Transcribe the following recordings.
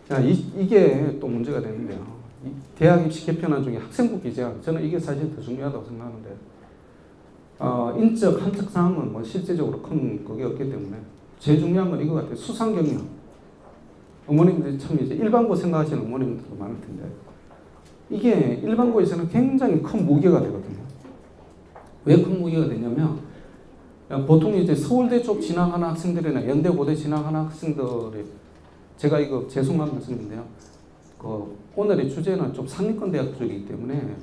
자, 이게 또 문제가 되는데요. 대학 입시 개편안 중에 학생부 기재안, 저는 이게 사실 더 중요하다고 생각하는데, 인적 한척 사항은 뭐 실제적으로 큰 그게 없기 때문에 제일 중요한 건 이거 같아요. 수상 경력. 어머님들이 참 이제 일반고 생각하시는 어머님들도 많을 텐데, 이게 일반고에서는 굉장히 큰 무게가 되거든요. 왜 큰 무게가 되냐면, 보통 이제 서울대 쪽 진학하는 학생들이나 연대 고대 진학하는 학생들이, 제가 이거 죄송한 말씀인데요. 오늘의 주제는 좀 상위권 대학 쪽이기 때문에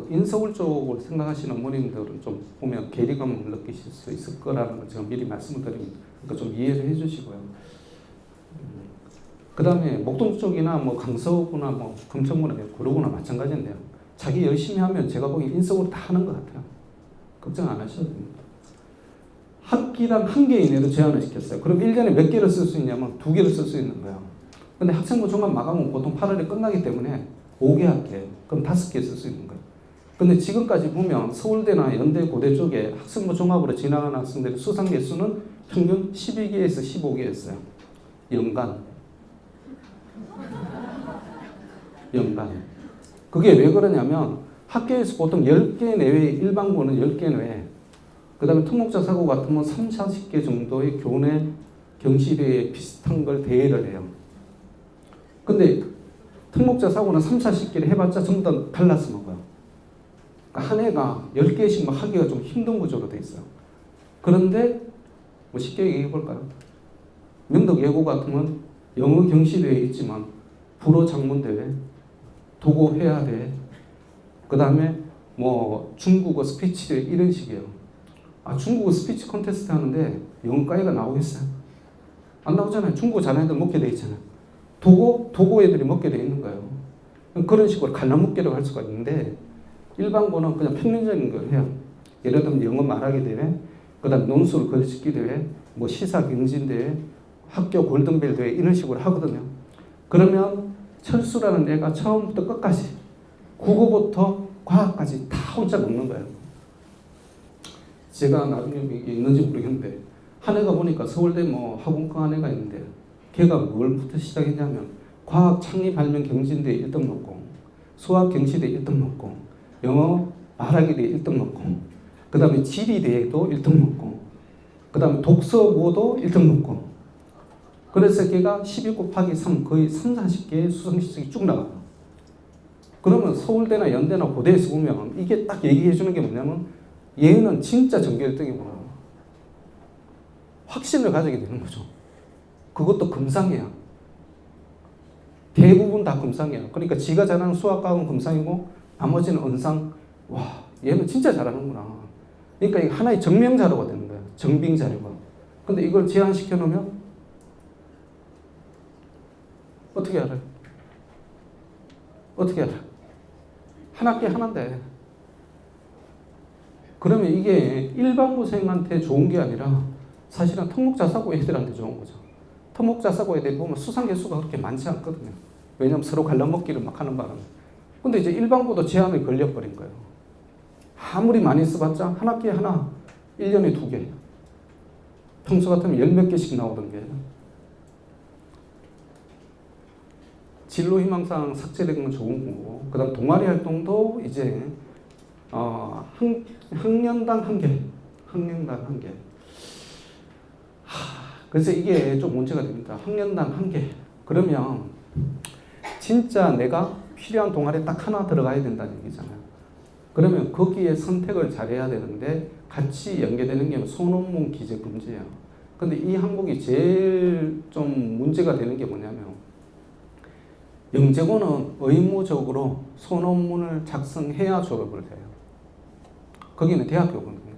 인서울 쪽을 생각하시는 어머님들은 좀 보면 괴리감을 느끼실 수 있을 거라는 걸 제가 미리 말씀을 드립니다. 그러니까 좀 이해를 해주시고요. 그 다음에 목동 쪽이나 뭐 강서구나 뭐 금천구나 구로구나 마찬가지인데요. 자기 열심히 하면 제가 보기엔 인서울 다 하는 것 같아요. 걱정 안 하셔도 됩니다. 학기당 1개 이내로 제한을 시켰어요. 그럼 1년에 몇 개를 쓸 수 있냐면 2개를 쓸 수 있는 거예요. 근데 학생부 종합 마감은 보통 8월에 끝나기 때문에 5개 할게요. 그럼 5개 쓸 수 있는 거예요. 근데 지금까지 보면 서울대나 연대 고대 쪽에 학생부 종합으로 진학하는 학생들의 수상 개수는 평균 12개에서 15개였어요. 연간. 그게 왜 그러냐면 학교에서 보통 10개 내외, 일반고는 10개 내외, 그 다음에 특목자 사고 같으면 30, 40개 정도의 교내 경시대회 비슷한 걸 대회를 해요. 근데 특목자 사고는 30, 40개를 해봤자 전부 다 갈라서 먹어요. 그러니까 한 해가 10개씩 막 하기가 좀 힘든 구조로 돼 있어요. 그런데 뭐 쉽게 얘기해 볼까요? 명덕 예고 같으면 영어 경시대회 있지만 불어 장문대회, 도고 회화대회, 그 다음에 뭐 중국어 스피치대회 이런 식이에요. 중국어 스피치 콘테스트 하는데 영어과외가 나오겠어요? 안 나오잖아요. 중국어 잘하는 애들 먹게 돼 있잖아요. 도고 애들이 먹게 돼 있는 거예요. 그런 식으로 갈라먹기를 할 수가 있는데, 일반고는 그냥 평균적인 걸 해요. 예를 들면 영어 말하기 대회, 그 다음 논술 글짓기 대회, 뭐 시사 경진 대회, 학교 골든벨 대회 이런 식으로 하거든요. 그러면 철수라는 애가 처음부터 끝까지 국어부터 과학까지 다 혼자 먹는 거예요. 제가 나중에 이게 있는지 모르겠는데, 한 애가 보니까 서울대 뭐 학원과 한 애가 있는데, 걔가 뭘부터 시작했냐면 과학 창의 발명 경진대회 1등 먹고, 수학 경시대 1등 먹고, 영어 말하기 대회 1등 먹고, 그 다음에 지리대회도 1등 먹고, 그 다음에 독서고도 1등 먹고. 그래서 걔가 12 곱하기 3 거의 30, 40개의 수상시책이 쭉 나가요. 그러면 서울대나 연대나 고대에서 보면 이게 딱 얘기해 주는 게 뭐냐면, 얘는 진짜 전교 1등이구나. 확신을 가지게 되는 거죠. 그것도 금상이야. 대부분 다 금상이야. 그러니까 지가 잘하는 수학과학은 금상이고 나머지는 은상. 와, 얘는 진짜 잘하는구나. 그러니까 이게 하나의 증명 자료가 되는 거야. 증빙 자료가. 근데 이걸 제한시켜 놓으면 어떻게 알아요? 어떻게 알아요? 한 학기 하나인데. 그러면 이게 일반고생한테 좋은 게 아니라 사실은 특목자사고 애들한테 좋은 거죠. 특목자사고 애들 보면 수상 개수가 그렇게 많지 않거든요. 왜냐면 서로 갈라먹기를 막 하는 바람에. 근데 이제 일반고도 제한이 걸려버린 거예요. 아무리 많이 써봤자 한 학기에 하나, 1년에 2개. 평소 같으면 10몇 개씩 나오던 게. 진로 희망사항 삭제된 건 좋은 거고, 그 다음 동아리 활동도 이제 학년당 1개. 학년당 1개. 그래서 이게 좀 문제가 됩니다. 학년당 1개. 그러면 진짜 내가 필요한 동아리에 딱 하나 들어가야 된다는 얘기잖아요. 그러면 거기에 선택을 잘해야 되는데 같이 연계되는 게 소논문 기재 금지예요. 근데 이 항목이 제일 좀 문제가 되는 게 뭐냐면, 영재고는 의무적으로 소논문을 작성해야 졸업을 해요. 거기는 대학교거든요.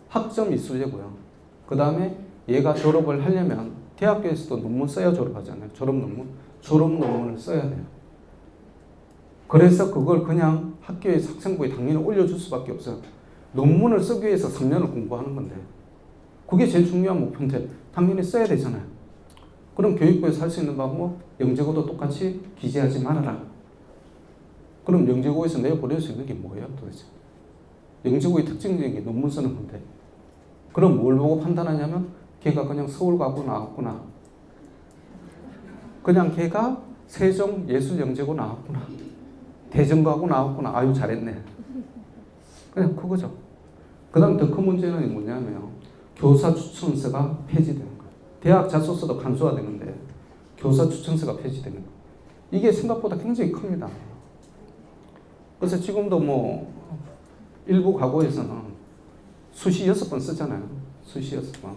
학점 이수제고요. 그 다음에 얘가 졸업을 하려면 대학교에서도 논문 써야 졸업하잖아요. 졸업 논문을 써야 돼요. 그래서 그걸 그냥 학교에 학생부에 당연히 올려줄 수밖에 없어요. 논문을 쓰기 위해서 3년을 공부하는 건데, 그게 제일 중요한 목표인데 당연히 써야 되잖아요. 그럼 교육부에서 할 수 있는 방법, 영재고도 똑같이 기재하지 말아라. 그럼 영재고에서 내보낼 수 있는 게 뭐예요 도대체? 영재고의 특징적인 게 논문 쓰는 건데, 그럼 뭘 보고 판단하냐면 걔가 그냥 서울 가고 나왔구나. 그냥 걔가 세종예술영재고 나왔구나. 대전가고 나왔구나. 아유 잘했네. 그냥 그거죠. 그 다음 더 큰 문제는 뭐냐면 교사 추천서가 폐지되는 거예요. 대학 자소서도 간소화되는데 교사 추천서가 폐지되는 거예요. 이게 생각보다 굉장히 큽니다. 그래서 지금도 뭐 일부 과거에서는 수시 6번 쓰잖아요. 수시 6번.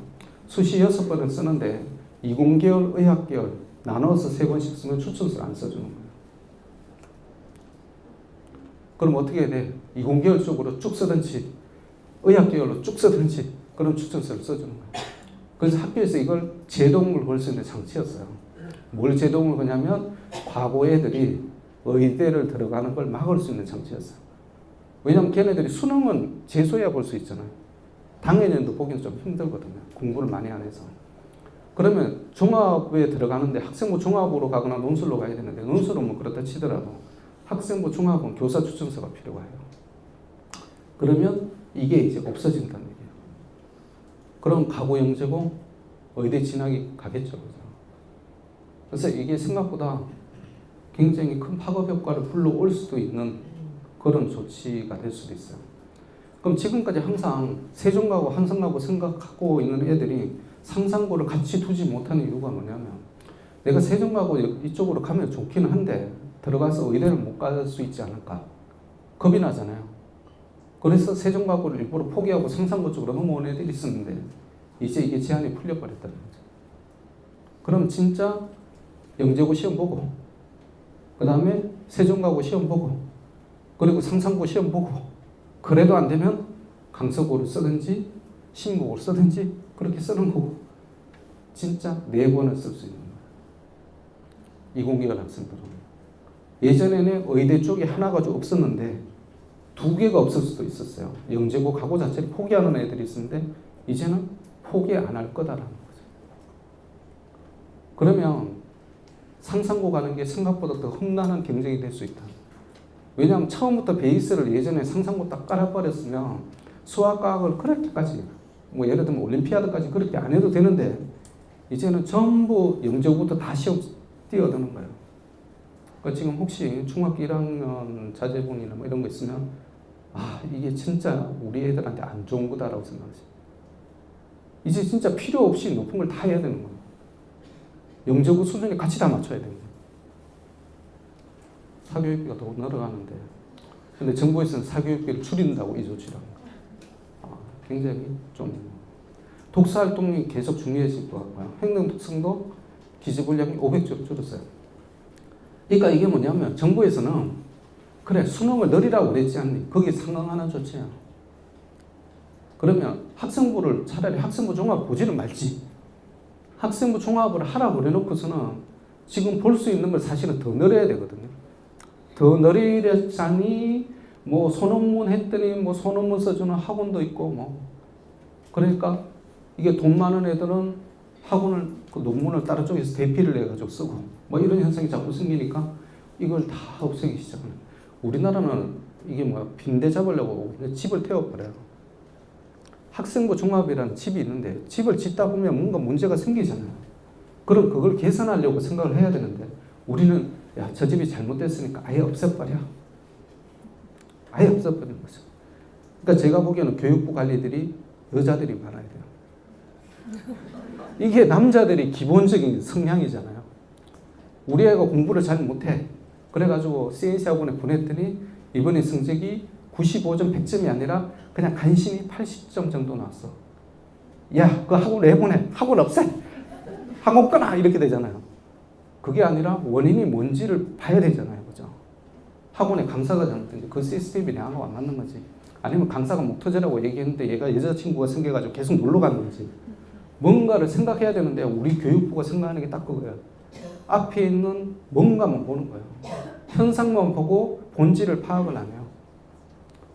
수시 6번을 쓰는데 이공계열, 의학계열 나눠서 3번씩 쓰면 추천서를 안 써주는 거예요. 그럼 어떻게 해야 돼? 이공계열 쪽으로 쭉 쓰든지 의학계열로 쭉 쓰든지 그런 추천서를 써주는 거예요. 그래서 학교에서 이걸 제동을 걸 수 있는 장치였어요. 뭘 제동을 거냐면 과거 애들이 의대를 들어가는 걸 막을 수 있는 장치였어요. 왜냐하면 걔네들이 수능은 재수해야 볼 수 있잖아요. 당연히도 보기는 좀 힘들거든요. 공부를 많이 안 해서. 그러면 종합에 들어가는데 학생부 종합으로 가거나 논술로 가야 되는데 논술은 뭐 그렇다 치더라도 학생부 종합은 교사 추천서가 필요해요. 그러면 이게 이제 없어진다는 얘기예요. 그럼 가고 영재고 의대 진학이 가겠죠. 그죠? 그래서 이게 생각보다 굉장히 큰 파급 효과를 불러올 수도 있는 그런 조치가 될 수도 있어요. 그럼 지금까지 항상 세종가고 한성가고 생각하고 있는 애들이 상상고를 같이 두지 못하는 이유가 뭐냐면 내가 세종가고 이쪽으로 가면 좋기는 한데 들어가서 의대를 못 갈 수 있지 않을까 겁이 나잖아요. 그래서 세종가고를 일부러 포기하고 상상고 쪽으로 넘어온 애들이 있었는데 이제 이게 제한이 풀려버렸다는 거죠. 그럼 진짜 영재고 시험 보고 그 다음에 세종가고 시험 보고 그리고 상상고 시험 보고 그래도 안 되면 강서고를 쓰든지 신고를 쓰든지 그렇게 쓰는 거고 진짜 4번을 쓸 수 있는 거예요. 20계열 학생들은. 예전에는 의대 쪽이 하나가 좀 없었는데 2개가 없을 수도 있었어요. 영재고 가고 자체를 포기하는 애들이 있었는데 이제는 포기 안 할 거다라는 거죠. 그러면 상상고 가는 게 생각보다 더 험난한 경쟁이 될 수 있다. 왜냐하면 처음부터 베이스를 예전에 상상고 딱 깔아버렸으면 수학과학을 그렇게까지 뭐 예를 들면 올림피아드까지 그렇게 안 해도 되는데 이제는 전부 영재고부터 다 시험 뛰어드는 거예요. 그러니까 지금 혹시 중학교 1학년 자제분이나 뭐 이런 거 있으면 아 이게 진짜 우리 애들한테 안 좋은 거다라고 생각하세요. 이제 진짜 필요 없이 높은 걸 다 해야 되는 거예요. 영재고 수준에 같이 다 맞춰야 되는 거예요. 사교육비가 더 늘어가는데 근데 정부에서는 사교육비를 줄인다고 이 조치를 합니다. 굉장히 좀 독서활동이 계속 중요해질 것 같고요. 행동 특성도 기재 분량이 500조 줄었어요. 그러니까 이게 뭐냐면 정부에서는 그래 수능을 늘리라고 그랬지 않니? 거기에 상응하는 조치야. 그러면 학생부를 차라리 학생부 종합 보지를 말지. 학생부 종합을 하라고 그래놓고서는 지금 볼 수 있는 걸 사실은 더 늘려야 되거든요. 더 늘리려자니 뭐 소논문 했더니 뭐 소논문 써주는 학원도 있고 뭐 그러니까 이게 돈 많은 애들은 학원을 그 논문을 다른 쪽에서 대피를 해가지고 쓰고 뭐 이런 현상이 자꾸 생기니까 이걸 다 없애기 시작하는. 우리나라는 이게 뭐야 빈대 잡으려고 집을 태워버려요. 학생부 종합이라는 집이 있는데 집을 짓다 보면 뭔가 문제가 생기잖아요. 그럼 그걸 개선하려고 생각을 해야 되는데 우리는 야, 저 집이 잘못됐으니까 아예 없애버려. 아예 없애버리는 거죠. 그러니까 제가 보기에는 교육부 관리들이 여자들이 많아야 돼요. 이게 남자들이 기본적인 성향이잖아요. 우리 애가 공부를 잘 못해. 그래가지고 CNC 학원에 보냈더니 이번에 성적이 95점 100점이 아니라 그냥 간신히 80점 정도 나왔어. 야, 그 학원 왜 보내? 학원 없애. 학원 끊어. 이렇게 되잖아요. 그게 아니라 원인이 뭔지를 봐야 되잖아요. 그죠? 학원에 강사가 잘못된지 그 시스템이 내하고 안 맞는 거지. 아니면 강사가 목 터지라고 얘기했는데 얘가 여자친구가 생겨가지고 계속 놀러 가는 거지. 뭔가를 생각해야 되는데 우리 교육부가 생각하는 게 딱 그거예요. 앞에 있는 뭔가만 보는 거예요. 현상만 보고 본질을 파악을 안 해요.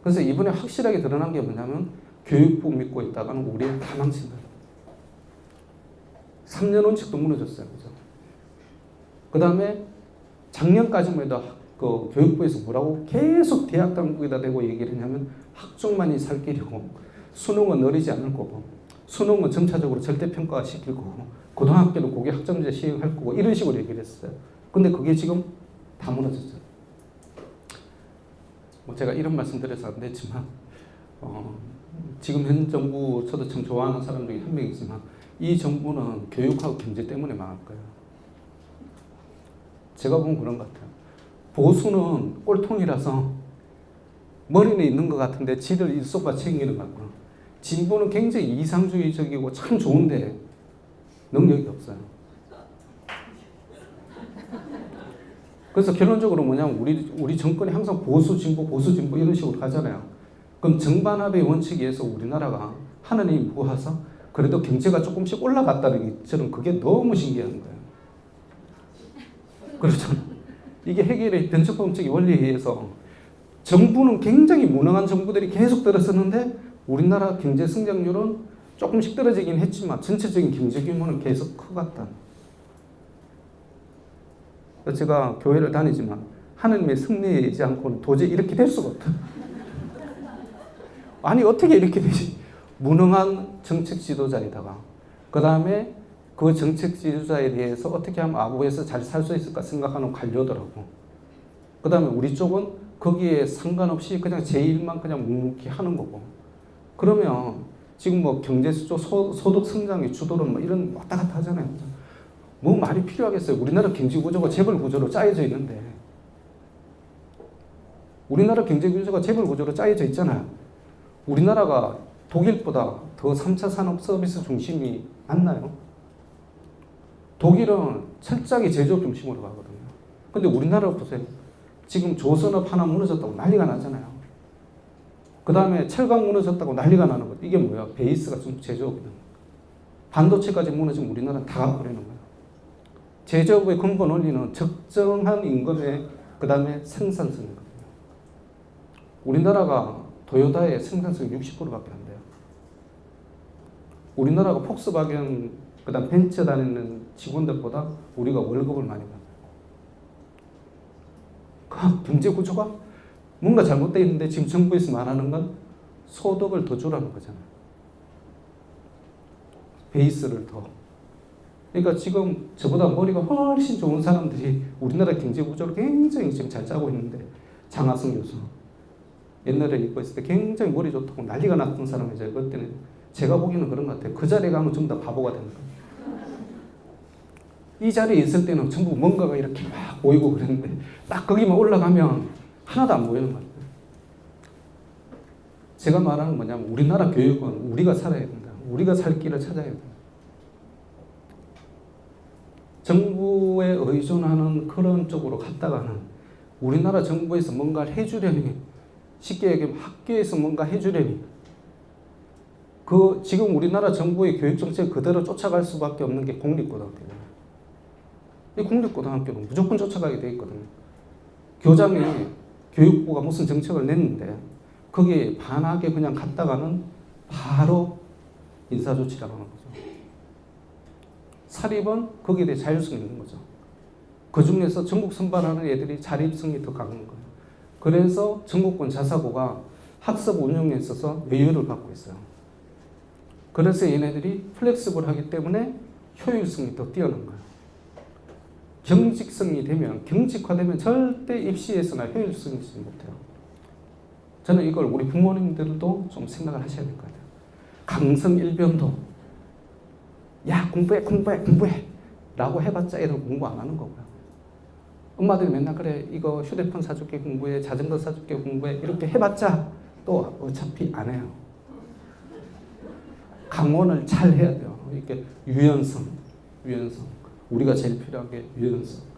그래서 이번에 확실하게 드러난 게 뭐냐면 교육부 믿고 있다가는 우리를 다 망친다. 3년 원칙도 무너졌어요. 그죠? 그 다음에 작년까지만 해도 그 교육부에서 뭐라고 계속 대학 당국에다 대고 얘기를 했냐면 학종만이 살 길이고 수능은 늘리지 않을 거고 수능은 점차적으로 절대평가가 시킬 거고 고등학교도 고교 학점제 시행할 거고 이런 식으로 얘기를 했어요. 근데 그게 지금 다 무너졌죠. 뭐 제가 이런 말씀 드려서 안 됐지만 지금 현 정부 저도 참 좋아하는 사람 중에 한 명이지만 이 정부는 교육하고 경제 때문에 망할 거예요. 제가 보면 그런 것 같아요. 보수는 꼴통이라서 머리는 있는 것 같은데 지들 일속과 챙기는 것 같고, 진보는 굉장히 이상주의적이고 참 좋은데 능력이 없어요. 그래서 결론적으로 뭐냐면 우리 정권이 항상 보수 진보 이런 식으로 가잖아요. 그럼 정반합의 원칙에 의해서 우리나라가 하느님이 부어서 그래도 경제가 조금씩 올라갔다는 게 저는 그게 너무 신기한 거예요. 그렇죠. 이게 해결의 변칙법칙의 원리에 의해서 정부는 굉장히 무능한 정부들이 계속 들어섰는데 우리나라 경제 성장률은 조금씩 떨어지긴 했지만 전체적인 경제 규모는 계속 커갔다. 제가 교회를 다니지만 하느님의 승리이지 않고는 도저히 이렇게 될 수가 없다. 아니 어떻게 이렇게 되지? 무능한 정책 지도자에다가 그 다음에 그 정책 지도자에 대해서 어떻게 하면 아부에서 잘 살 수 있을까 생각하는 관료들하고 그 다음에 우리 쪽은 거기에 상관없이 그냥 제 일만 그냥 묵묵히 하는 거고, 그러면 지금 뭐 경제 소득 성장의 주도는 뭐 이런 왔다 갔다 하잖아요. 뭐 말이 필요하겠어요. 우리나라 경제 구조가 재벌 구조로 짜여져 있는데, 우리나라 경제 구조가 재벌 구조로 짜여져 있잖아요. 우리나라가 독일보다 더 3차 산업 서비스 중심이 맞나요? 독일은 철저하게 제조업 중심으로 가거든요. 근데 우리나라 보세요. 지금 조선업 하나 무너졌다고 난리가 나잖아요. 그 다음에 철강 무너졌다고 난리가 나는 거. 이게 뭐야? 베이스가 좀 제조업이거든요. 반도체까지 무너지면 우리나라는 다 가버리는 거예요. 제조업의 근본 원리는 적정한 임금에 그 다음에 생산성이거든요. 우리나라가 도요타의 생산성이 60%밖에 안 돼요. 우리나라가 폭스바겐 그 다음 벤츠 다니는 직원들보다 우리가 월급을 많이 받아요. 그 경제 구조가 뭔가 잘못되어 있는데 지금 정부에서 말하는 건 소득을 더 주라는 거잖아요. 베이스를 더. 그러니까 지금 저보다 머리가 훨씬 좋은 사람들이 우리나라 경제 구조를 굉장히 지금 잘 짜고 있는데, 장하성 교수. 옛날에 이거 있을 때 굉장히 머리 좋다고 난리가 났던 사람이죠. 그때는 제가 보기에는 그런 것 같아요. 그 자리에 가면 전부 다 바보가 되는 거예요. 이 자리에 있을 때는 전부 뭔가가 이렇게 막 보이고 그랬는데 딱 거기만 올라가면 하나도 안 보이는 것 같아요. 제가 말하는 뭐냐면 우리나라 교육은 우리가 살아야 된다. 우리가 살 길을 찾아야 된다. 정부에 의존하는 그런 쪽으로 갔다가는 우리나라 정부에서 뭔가를 해주려니, 쉽게 얘기하면 학교에서 뭔가 해주려니, 지금 우리나라 정부의 교육정책 그대로 쫓아갈 수밖에 없는 게 공립고등학교예요. 이 공립고등학교는 무조건 쫓아가게 돼 있거든요. 교장이 교육부가 무슨 정책을 냈는데 거기에 반하게 그냥 갔다가는 바로 인사조치라고 하는 거죠. 사립은 거기에 대해 자율성이 있는 거죠. 그 중에서 전국 선발하는 애들이 자립성이 더 강한 거예요. 그래서 전국권 자사고가 학습 운영에 있어서 외유를 받고 있어요. 그래서 얘네들이 플렉시블하기 때문에 효율성이 더 뛰어난 거예요. 경직화되면 절대 입시에서나 효율성이 있지 못해요. 저는 이걸 우리 부모님들도 좀 생각을 하셔야 될 것 같아요. 강성일변도 야 공부해 라고 해봤자 애들 공부 안 하는 거고요. 엄마들이 맨날 그래 이거 휴대폰 사줄게 공부해, 자전거 사줄게 공부해 이렇게 해봤자 또 어차피 안 해요. 강원을 잘 해야 돼요. 이렇게 유연성 우리가 제일 필요한 게 유연성.